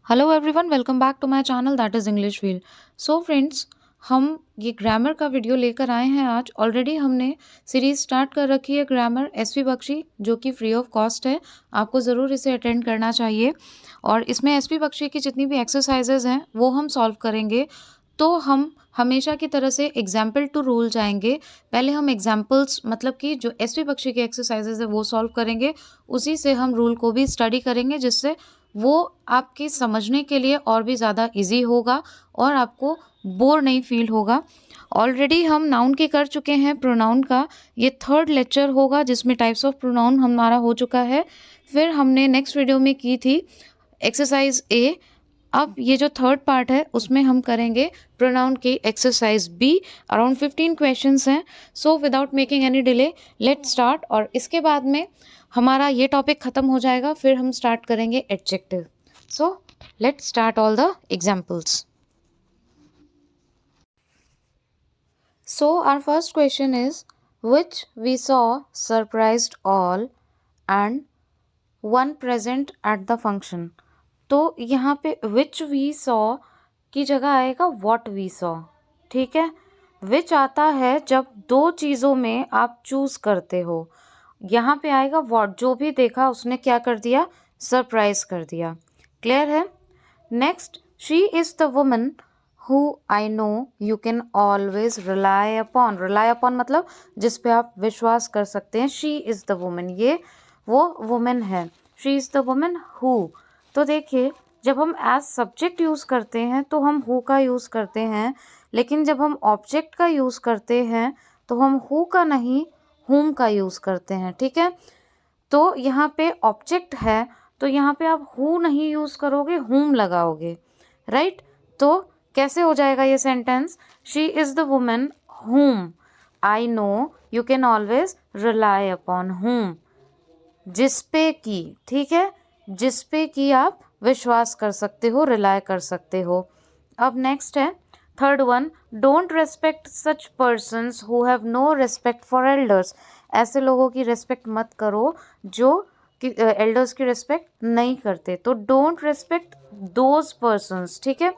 Hello everyone, welcome back to my channel that is English Wheel. So friends, हम ये grammar का video लेकर आए हैं आज। ऑलरेडी हमने सीरीज स्टार्ट कर रखी है ग्रामर एसपी बख्शी, जो कि फ्री ऑफ कॉस्ट है। आपको ज़रूर इसे अटेंड करना चाहिए। और इसमें एसपी बख्शी की जितनी भी एक्सरसाइजेज हैं वो हम सॉल्व करेंगे। तो हम हमेशा की तरह से एग्जाम्पल टू रूल जाएंगे। पहले हम एग्जाम्पल्स मतलब कि जो एसपी बख्शी की एक्सरसाइजेज है वो सॉल्व करेंगे, उसी से हम रूल को भी स्टडी करेंगे, जिससे वो आपके समझने के लिए और भी ज़्यादा इजी होगा और आपको बोर नहीं फील होगा। ऑलरेडी हम नाउन की कर चुके हैं, प्रोनाउन का ये थर्ड लेक्चर होगा जिसमें टाइप्स ऑफ प्रोनाउन हमारा हो चुका है। फिर हमने नेक्स्ट वीडियो में की थी एक्सरसाइज ए। अब ये जो थर्ड पार्ट है उसमें हम करेंगे प्रोनाउन की एक्सरसाइज बी। अराउंड 15 क्वेश्चंस हैं। So without making any delay let start. और इसके बाद में हमारा ये टॉपिक ख़त्म हो जाएगा, फिर हम स्टार्ट करेंगे adjective. So let start all the examples. So our first question is, which we saw surprised all and one present at the function। तो यहाँ पे which we saw की जगह आएगा what we saw। ठीक है, which आता है जब दो चीज़ों में आप चूज करते हो। यहाँ पे आएगा what, जो भी देखा उसने क्या कर दिया, सरप्राइज कर दिया। क्लियर है। Next, she is the woman who I know you can always rely upon. Rely upon मतलब जिस पे आप विश्वास कर सकते हैं। शी इज़ द वुमन, ये वो वुमन है। She is the woman who. तो देखिए, जब हम एज सब्जेक्ट यूज़ करते हैं तो हम हु का यूज़ करते हैं, लेकिन जब हम ऑब्जेक्ट का यूज़ करते हैं तो हम हु का नहीं हुम का यूज़ करते हैं। ठीक है, तो यहाँ पे ऑब्जेक्ट है तो यहाँ पे आप हु नहीं यूज़ करोगे, हुम लगाओगे। राइट। तो कैसे हो जाएगा ये sentence, she is the woman whom I know you can always rely upon. Whom जिस पे की, ठीक है, जिस पे की आप विश्वास कर सकते हो, रिलाय कर सकते हो। अब नेक्स्ट है third one, don't respect such persons who have no respect for elders. ऐसे लोगों की रेस्पेक्ट मत करो जो एल्डर्स की रेस्पेक्ट नहीं करते। तो डोंट रेस्पेक्ट दोज पर्सन्स। ठीक है,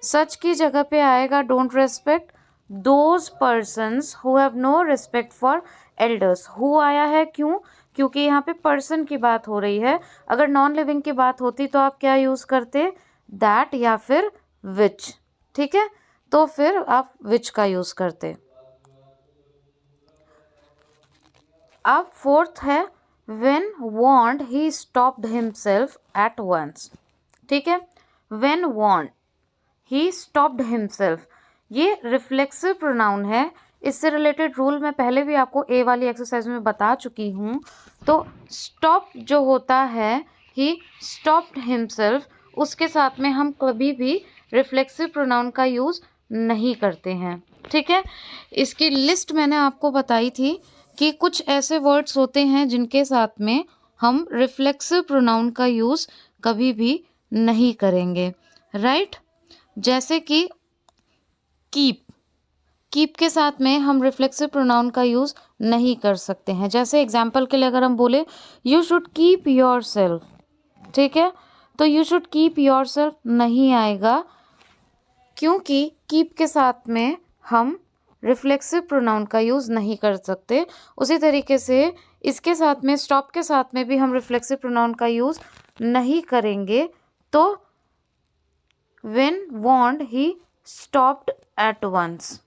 सच की जगह पे आएगा don't respect those persons who have no respect for elders. Who आया है क्यों, क्योंकि यहाँ पे पर्सन की बात हो रही है। अगर नॉन लिविंग की बात होती तो आप क्या यूज़ करते, दैट या फिर विच। ठीक है, तो फिर आप विच का यूज़ करते। अब फोर्थ है, when want he stopped himself at once. ठीक है, when want he stopped himself, ये रिफ्लेक्सिव प्रोनाउन है। इससे रिलेटेड रूल मैं पहले भी आपको ए वाली एक्सरसाइज में बता चुकी हूँ। तो स्टॉप जो होता है, ही स्टॉप्ड हिमसेल्फ, उसके साथ में हम कभी भी रिफ्लेक्सिव प्रोनाउन का यूज़ नहीं करते हैं। ठीक है, इसकी लिस्ट मैंने आपको बताई थी कि कुछ ऐसे वर्ड्स होते हैं जिनके साथ में हम रिफ्लेक्सिव प्रोनाउन का यूज़ कभी भी नहीं करेंगे। राइट। जैसे कि कीप, कीप के साथ में हम रिफ्लेक्सिव प्रोनाउन का यूज़ नहीं कर सकते हैं। जैसे एग्जाम्पल के लिए अगर हम बोले you should keep your self, ठीक है, तो you should keep your self नहीं आएगा, क्योंकि कीप के साथ में हम रिफ्लेक्सिव प्रोनाउन का यूज़ नहीं कर सकते। उसी तरीके से इसके साथ में, स्टॉप के साथ में भी हम रिफ्लेक्सिव प्रोनाउन का यूज़ नहीं करेंगे। तो when want he stopped at once,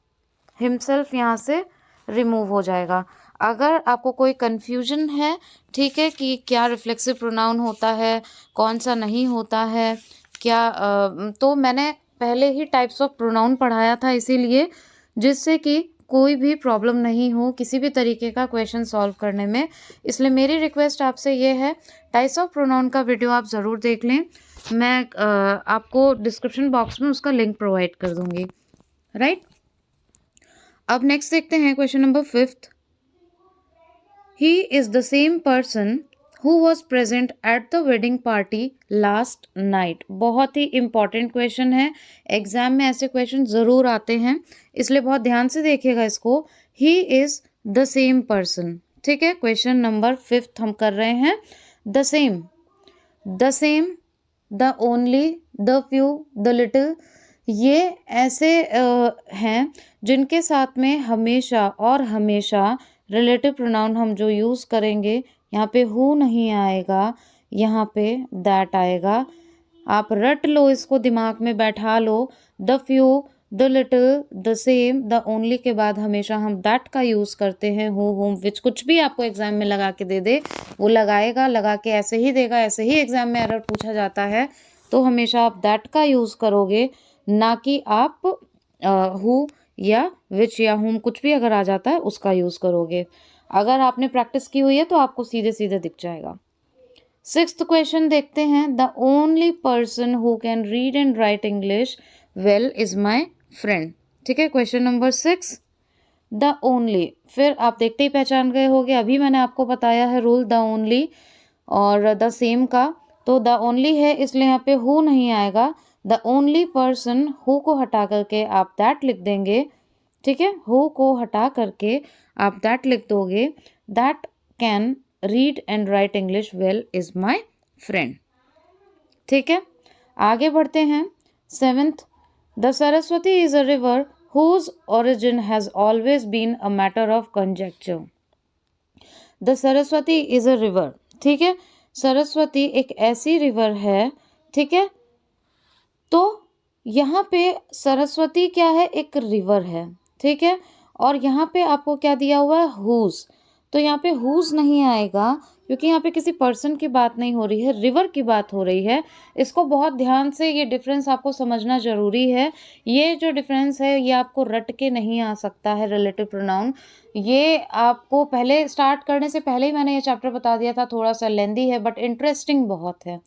himself यहाँ से रिमूव हो जाएगा। अगर आपको कोई कन्फ्यूजन है, ठीक है, कि क्या रिफ्लेक्सिव प्रोनाउन होता है, कौन सा नहीं होता है, क्या तो मैंने पहले ही टाइप्स ऑफ प्रोनाउन पढ़ाया था, इसीलिए जिससे कि कोई भी प्रॉब्लम नहीं हो किसी भी तरीके का क्वेश्चन सॉल्व करने में। इसलिए मेरी रिक्वेस्ट आपसे ये है, टाइप्स ऑफ प्रोनाउन का वीडियो आप ज़रूर देख लें। मैं आपको डिस्क्रिप्शन बॉक्स में उसका लिंक प्रोवाइड कर दूँगी। राइट। अब नेक्स्ट देखते हैं question number 5th। He is the same person who was present at the wedding party last night. बहुत ही इंपॉर्टेंट क्वेश्चन है, एग्जाम में ऐसे क्वेश्चन ज़रूर आते हैं, इसलिए बहुत ध्यान से देखिएगा इसको। He is the same person. ठीक है, क्वेश्चन नंबर 5th हम कर रहे हैं। The same, the same, the only, the few, the little, ये ऐसे हैं जिनके साथ में हमेशा और हमेशा रिलेटिव प्रोनाउन हम जो यूज़ करेंगे, यहाँ पे हु नहीं आएगा, यहाँ पे दैट आएगा। आप रट लो, इसको दिमाग में बैठा लो। The few, the little, the same, the only के बाद हमेशा हम दैट का यूज़ करते हैं। हु, हुम, विच, कुछ भी आपको एग्जाम में लगा के दे दे, वो लगाएगा, लगा के ऐसे ही देगा, ऐसे ही एग्जाम में एरर पूछा जाता है, तो हमेशा आप दैट का यूज़ करोगे, ना कि आप हु या विच या हुम, कुछ भी अगर आ जाता है उसका यूज़ करोगे। अगर आपने प्रैक्टिस की हुई है तो आपको सीधे सीधे दिख जाएगा। 6th क्वेश्चन देखते हैं। The only person who can read and right English well is my friend. ठीक है, क्वेश्चन नंबर 6, द ओनली। फिर आप देखते ही पहचान गए होगे, अभी मैंने आपको बताया है रूल द ओनली और द सेम का। तो द ओनली है इसलिए यहाँ पे हु नहीं आएगा। The only person, who co हटा करके आप दैट लिख देंगे। ठीक है, हु को हटा करके आप दैट लिख दोगे। That can read and right English well is my friend. ठीक है, आगे बढ़ते हैं। 7th, the Saraswati is a river whose origin has always been a matter of conjecture. The Saraswati is a river. ठीक है, सरस्वती एक ऐसी रिवर है। ठीक है, तो यहाँ पे सरस्वती क्या है, एक रिवर है। ठीक है, और यहाँ पे आपको क्या दिया हुआ है, हुज। तो यहाँ पे हुज नहीं आएगा क्योंकि यहाँ पे किसी पर्सन की बात नहीं हो रही है, रिवर की बात हो रही है। इसको बहुत ध्यान से, ये डिफरेंस आपको समझना जरूरी है। ये जो डिफरेंस है ये आपको रट के नहीं आ सकता है, रिलेटिव प्रोनाउन। ये आपको पहले स्टार्ट करने से पहले ही मैंने ये चैप्टर बता दिया था, थोड़ा सा लेंदी है बट इंटरेस्टिंग बहुत है।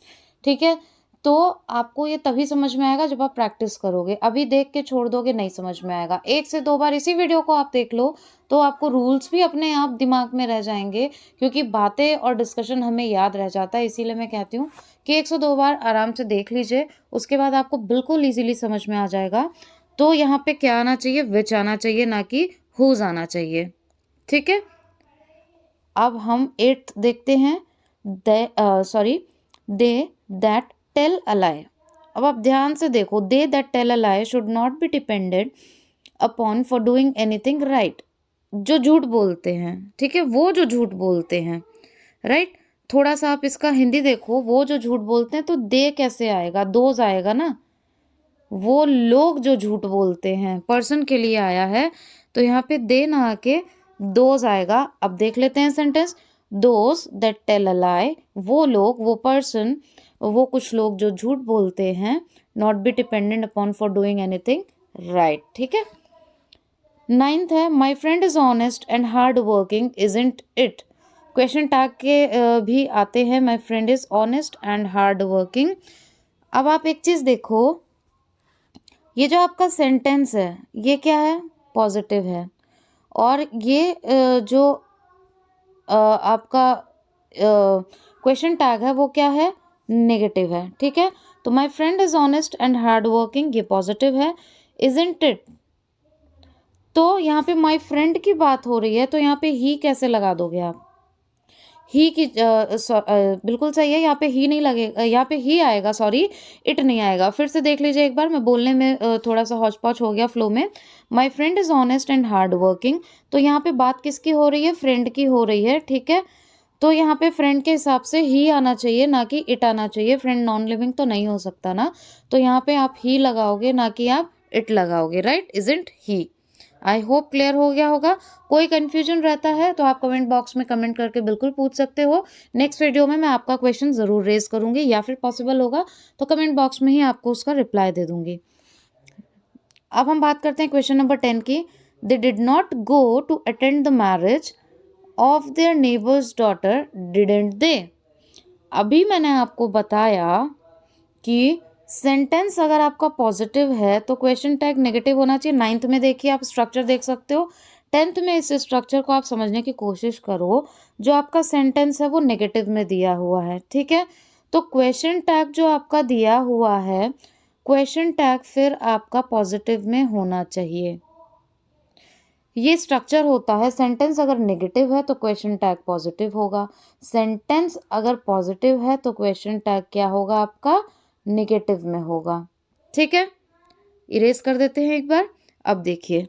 ठीक है, तो आपको ये तभी समझ में आएगा जब आप प्रैक्टिस करोगे। अभी देख के छोड़ दोगे, नहीं समझ में आएगा। 1 से 2 बार इसी वीडियो को आप देख लो तो आपको रूल्स भी अपने आप दिमाग में रह जाएंगे, क्योंकि बातें और डिस्कशन हमें याद रह जाता है। इसीलिए मैं कहती हूँ कि 1 से 2 बार आराम से देख लीजिए, उसके बाद आपको बिल्कुल ईजिली समझ में आ जाएगा। तो यहाँ पे क्या आना चाहिए, विच आना चाहिए, ना कि हुज आना चाहिए। ठीक है, अब हम 8th देखते हैं। They that tell a lie. अब आप ध्यान से देखो, they that tell a lie should not be depended upon for doing anything right. जो झूठ बोलते हैं, ठीक है, वो जो झूठ बोलते हैं, राइट। थोड़ा सा आप इसका हिंदी देखो, वो जो झूठ बोलते हैं, तो दे कैसे आएगा, दोज आएगा ना। वो लोग जो झूठ बोलते हैं, पर्सन के लिए आया है, तो यहाँ पे दे ना आके दोज आएगा। अब देख लेते हैं sentence. Those that tell a lie, वो लोग, वो पर्सन, वो कुछ लोग जो झूठ बोलते हैं, not be dependent upon for doing anything right. ठीक है, 9th है, my friend is honest and hard working isn't it. Question tag के भी आते हैं, my friend is honest and hard working. अब आप एक चीज देखो, ये जो आपका सेंटेंस है ये क्या है, पॉजिटिव है, और ये जो आपका क्वेश्चन टैग है वो क्या है, नेगेटिव है। ठीक है, तो my friend is honest and hard working, ये पॉजिटिव है। इजंट इट, तो यहाँ पे माई फ्रेंड की बात हो रही है, तो यहाँ पे ही कैसे लगा दोगे आप, ही की बिल्कुल सही है, यहाँ पे ही नहीं लगेगा, यहाँ पे ही आएगा, सॉरी, इट नहीं आएगा। फिर से देख लीजिए एक बार, मैं बोलने में थोड़ा सा हौच पौच हो गया फ्लो में। My friend is honest and hard working, तो यहाँ पे बात किसकी हो रही है, फ्रेंड की हो रही है। ठीक है, तो यहाँ पे फ्रेंड के हिसाब से ही आना चाहिए, ना कि इट आना चाहिए। फ्रेंड नॉन लिविंग तो नहीं हो सकता ना, तो यहाँ पे आप ही लगाओगे, ना कि आप इट लगाओगे, right. Isn't he. I hope clear हो गया होगा। कोई कंफ्यूजन रहता है तो आप कमेंट बॉक्स में कमेंट करके बिल्कुल पूछ सकते हो। नेक्स्ट वीडियो में मैं आपका क्वेश्चन ज़रूर रेज करूंगी, या फिर पॉसिबल होगा तो कमेंट बॉक्स में ही आपको उसका रिप्लाई दे दूंगी। अब हम बात करते हैं क्वेश्चन नंबर 10 की। They did not go to attend the marriage of their neighbour's daughter, didn't they. अभी मैंने आपको बताया कि सेंटेंस अगर आपका पॉजिटिव है तो क्वेश्चन टैग नेगेटिव होना चाहिए। 9th में देखिए, आप स्ट्रक्चर देख सकते हो। 10th में इस स्ट्रक्चर को आप समझने की कोशिश करो। जो आपका सेंटेंस है वो नेगेटिव में दिया हुआ है, ठीक है। तो क्वेश्चन टैग जो आपका दिया हुआ है, क्वेश्चन टैग फिर आपका पॉजिटिव में होना चाहिए। ये स्ट्रक्चर होता है। सेंटेंस अगर नेगेटिव है तो क्वेश्चन टैग पॉजिटिव होगा, सेंटेंस अगर पॉजिटिव है तो क्वेश्चन टैग क्या होगा आपका, नेगेटिव में होगा। ठीक है, इरेज कर देते हैं एक बार। अब देखिए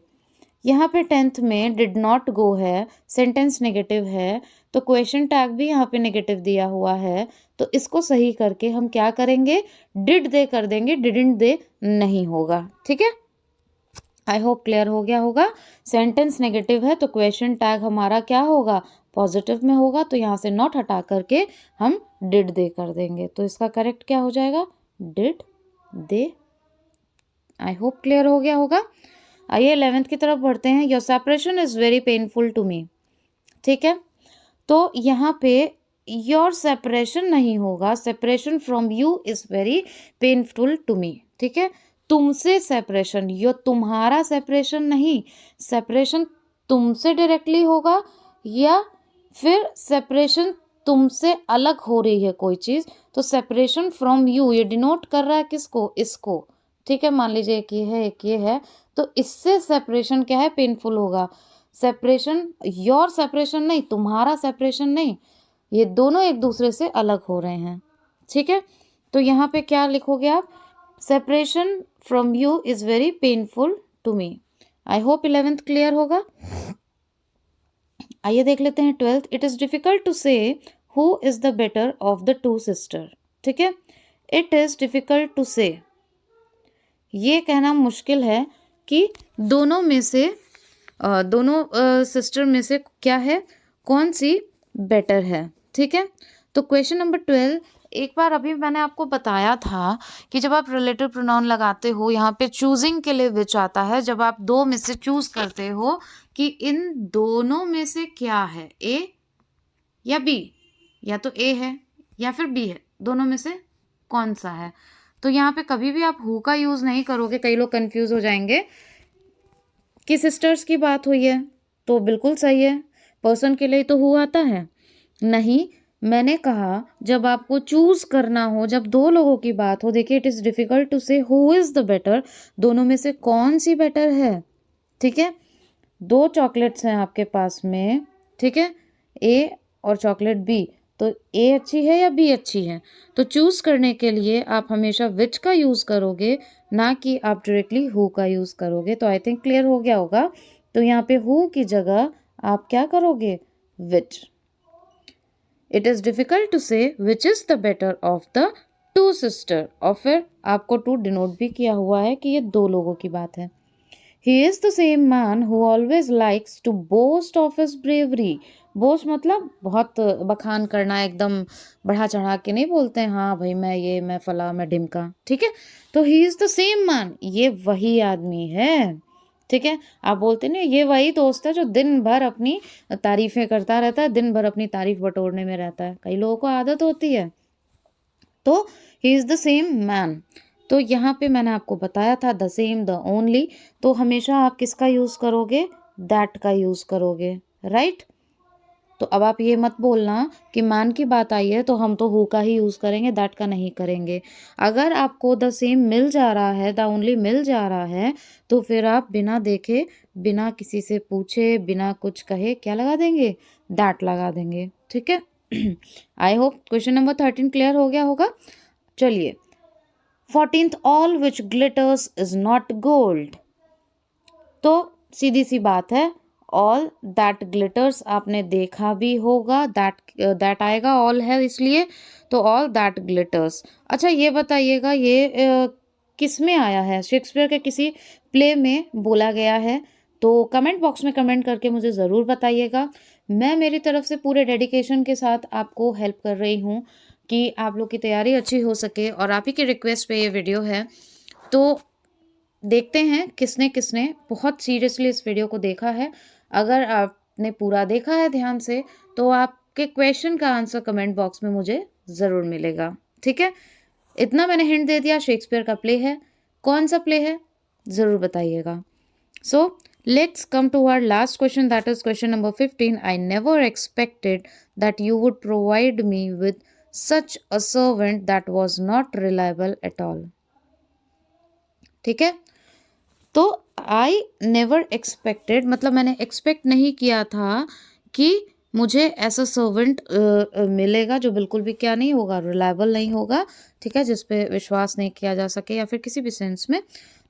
यहाँ पे 10th में डिड नॉट गो है, सेंटेंस नेगेटिव है, तो क्वेश्चन टैग भी यहाँ पे नेगेटिव दिया हुआ है, तो इसको सही करके हम क्या करेंगे, डिड दे कर देंगे, डिडंट दे नहीं होगा। ठीक है, आई होप क्लियर हो गया होगा। सेंटेंस नेगेटिव है तो क्वेश्चन टैग हमारा क्या होगा, पॉजिटिव में होगा, तो यहाँ से नॉट हटा करके हम डिड दे कर देंगे, तो इसका करेक्ट क्या हो जाएगा, did they. I hope clear हो गया होगा। आइए 11th की तरफ बढ़ते हैं। Your separation is very painful to me. ठीक है, तो यहाँ पे योर सेपरेशन नहीं होगा, separation from you is very painful to me. ठीक है, तुमसे सेपरेशन, यो तुम्हारा सेपरेशन नहीं, सेपरेशन तुमसे डायरेक्टली होगा या फिर सेपरेशन तुमसे अलग हो रही है कोई चीज़, तो सेपरेशन फ्रॉम यू ये डिनोट कर रहा है किसको, इसको। ठीक है, मान लीजिए एक ये है एक ये है, तो इससे सेपरेशन क्या है, पेनफुल होगा। सेपरेशन, योर सेपरेशन नहीं, तुम्हारा सेपरेशन नहीं, ये दोनों एक दूसरे से अलग हो रहे हैं। ठीक है, तो यहाँ पे क्या लिखोगे आप, separation from you is very painful to me. I hope 11th clear होगा। आइए देख लेते हैं 12th। It is difficult to say who is the better of the two sister. ठीक है, इट इज डिफिकल्ट टू से, ये कहना मुश्किल है कि दोनों में से दोनों सिस्टर में से क्या है, कौन सी बेटर है। ठीक है, तो क्वेश्चन नंबर 12, एक बार अभी मैंने आपको बताया था कि जब आप रिलेटिव प्रोनाउन लगाते हो यहाँ पे चूजिंग के लिए विच आता है, जब आप दो में से चूज करते हो कि इन दोनों में से क्या है, ए या बी, या तो ए है या फिर बी है, दोनों में से कौन सा है, तो यहाँ पे कभी भी आप हु का यूज़ नहीं करोगे। कई लोग कंफ्यूज हो जाएंगे कि सिस्टर्स की बात हुई है तो बिल्कुल सही है, पर्सन के लिए तो हु आता है। नहीं, मैंने कहा जब आपको चूज करना हो, जब दो लोगों की बात हो, देखिए it is difficult to say who is the better, दोनों में से कौन सी बेटर है। ठीक है, दो चॉकलेट्स हैं आपके पास में, ठीक है, ए और चॉकलेट बी, तो ए अच्छी है या बी अच्छी है, तो चूज करने के लिए आप हमेशा विच का यूज़ करोगे, ना कि आप डायरेक्टली हु का यूज़ करोगे। तो आई थिंक क्लियर हो गया होगा। तो यहाँ पे हु की जगह आप क्या करोगे, विच। इट इज़ डिफिकल्ट टू से which is the better of the two sister, और फिर आपको टू डिनोट भी किया हुआ है कि ये दो लोगों की बात है। He is the same man who always likes to boast of his bravery. Boast मतलब बहुत बखान करना, एकदम बढ़ा चढ़ा के नहीं बोलते हैं, हाँ भाई मैं ये मैं फला मैं ढिमका। ठीक है, तो he is the same man, ये वही आदमी है। ठीक है, आप बोलते ना ये वही दोस्त है जो दिन भर अपनी तारीफें करता रहता है, दिन भर अपनी तारीफ बटोरने में रहता है, कई लोगों को आदत होती है। तो he is the same man, तो यहाँ पे मैंने आपको बताया था द सेम, द ओनली, तो हमेशा आप किसका यूज़ करोगे, दैट का यूज़ करोगे, राइट। तो अब आप ये मत बोलना कि मैन की बात आई है तो हम तो हु का ही यूज़ करेंगे, दैट का नहीं करेंगे। अगर आपको द सेम मिल जा रहा है, द ओनली मिल जा रहा है, तो फिर आप बिना देखे, बिना किसी से पूछे, बिना कुछ कहे क्या लगा देंगे, दैट लगा देंगे। ठीक है, I hope question number 13 clear हो गया होगा। चलिए 14th, all which glitters is not gold. तो सीधी सी बात है, ऑल दैट ग्लिटर्स आपने देखा भी होगा, दैट आएगा, ऑल है इसलिए, तो ऑल दैट ग्लिटर्स। अच्छा ये बताइएगा, ये किस में आया है, शेक्सपियर के किसी प्ले में बोला गया है, तो कमेंट बॉक्स में कमेंट करके मुझे ज़रूर बताइएगा। मैं मेरी तरफ से पूरे डेडिकेशन के साथ आपको हेल्प कर रही हूँ कि आप लोग की तैयारी अच्छी हो सके, और आप ही की रिक्वेस्ट पे ये वीडियो है। तो देखते हैं किसने किसने बहुत सीरियसली इस वीडियो को देखा है। अगर आपने पूरा देखा है ध्यान से, तो आपके क्वेश्चन का आंसर कमेंट बॉक्स में मुझे ज़रूर मिलेगा। ठीक है, इतना मैंने हिंट दे दिया, शेक्सपियर का प्ले है, कौन सा प्ले है ज़रूर बताइएगा। सो let's come to our last question, that is question number 15. I never expected that you would provide me with such a servant that was not reliable at all. ठीक है, तो I never expected मतलब मैंने expect नहीं किया था कि मुझे ऐसा सर्वेंट मिलेगा जो बिल्कुल भी क्या नहीं होगा, रिलायबल नहीं होगा, ठीक है, जिस पे विश्वास नहीं किया जा सके या फिर किसी भी सेंस में।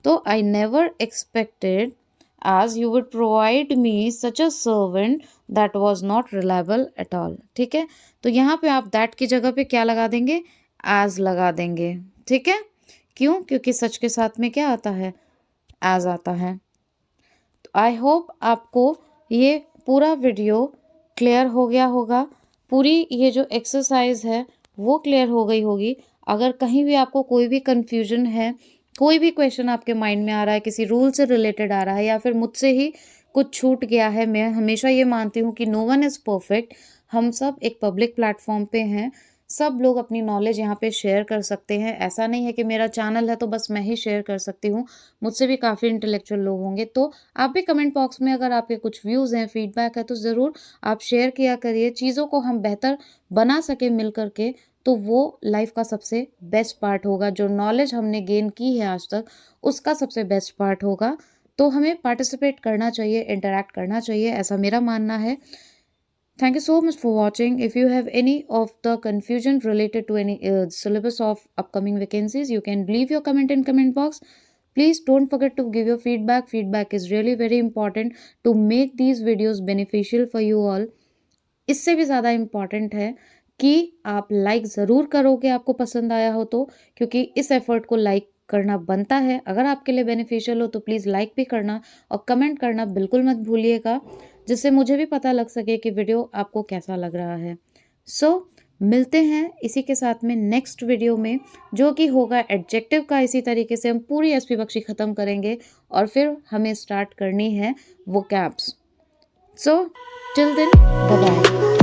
तो I never expected as you would provide me such a servant that was not reliable at all। ठीक है, तो यहाँ पे आप that की जगह पे क्या लगा देंगे, as लगा देंगे। ठीक है, क्यों? क्योंकि सच के साथ में क्या आता है, as आता है। तो आई होप आपको ये पूरा वीडियो क्लियर हो गया होगा, पूरी ये जो एक्सरसाइज है वो क्लियर हो गई होगी। अगर कहीं भी आपको कोई भी कन्फ्यूजन है, कोई भी क्वेश्चन आपके माइंड में आ रहा है, किसी रूल से रिलेटेड आ रहा है या फिर मुझसे ही कुछ छूट गया है, मैं हमेशा ये मानती हूँ कि नो वन इज़ परफेक्ट। हम सब एक पब्लिक प्लेटफॉर्म पे हैं, सब लोग अपनी नॉलेज यहाँ पे शेयर कर सकते हैं। ऐसा नहीं है कि मेरा चैनल है तो बस मैं ही शेयर कर सकती हूँ, मुझसे भी काफ़ी इंटेलेक्चुअल लोग होंगे। तो आप भी कमेंट बॉक्स में अगर आपके कुछ व्यूज़ हैं, फीडबैक है, तो ज़रूर आप शेयर किया करिए। चीज़ों को हम बेहतर बना सके मिल करके, तो वो लाइफ का सबसे बेस्ट पार्ट होगा। जो नॉलेज हमने गेन की है आज तक, उसका सबसे बेस्ट पार्ट होगा। तो हमें पार्टिसिपेट करना चाहिए, इंटरैक्ट करना चाहिए, ऐसा मेरा मानना है। Thank you so much for watching. If you have any of the confusion related to any syllabus of upcoming vacancies, you can leave your comment in comment box. Please don't forget to give your feedback. Feedback is really very important to make these videos beneficial for you all. इससे भी ज़्यादा important है कि आप like ज़रूर करोगे आपको पसंद आया हो तो, क्योंकि इस एफर्ट को लाइक करना बनता है। अगर आपके लिए बेनिफिशियल हो तो प्लीज़ लाइक भी करना और कमेंट करना बिल्कुल मत भूलिएगा, जिससे मुझे भी पता लग सके कि वीडियो आपको कैसा लग रहा है। मिलते हैं इसी के साथ में नेक्स्ट वीडियो में, जो कि होगा एडजेक्टिव का। इसी तरीके से हम पूरी एसपी बख्शी ख़त्म करेंगे और फिर हमें स्टार्ट करनी है vocabs. Till then, bye bye.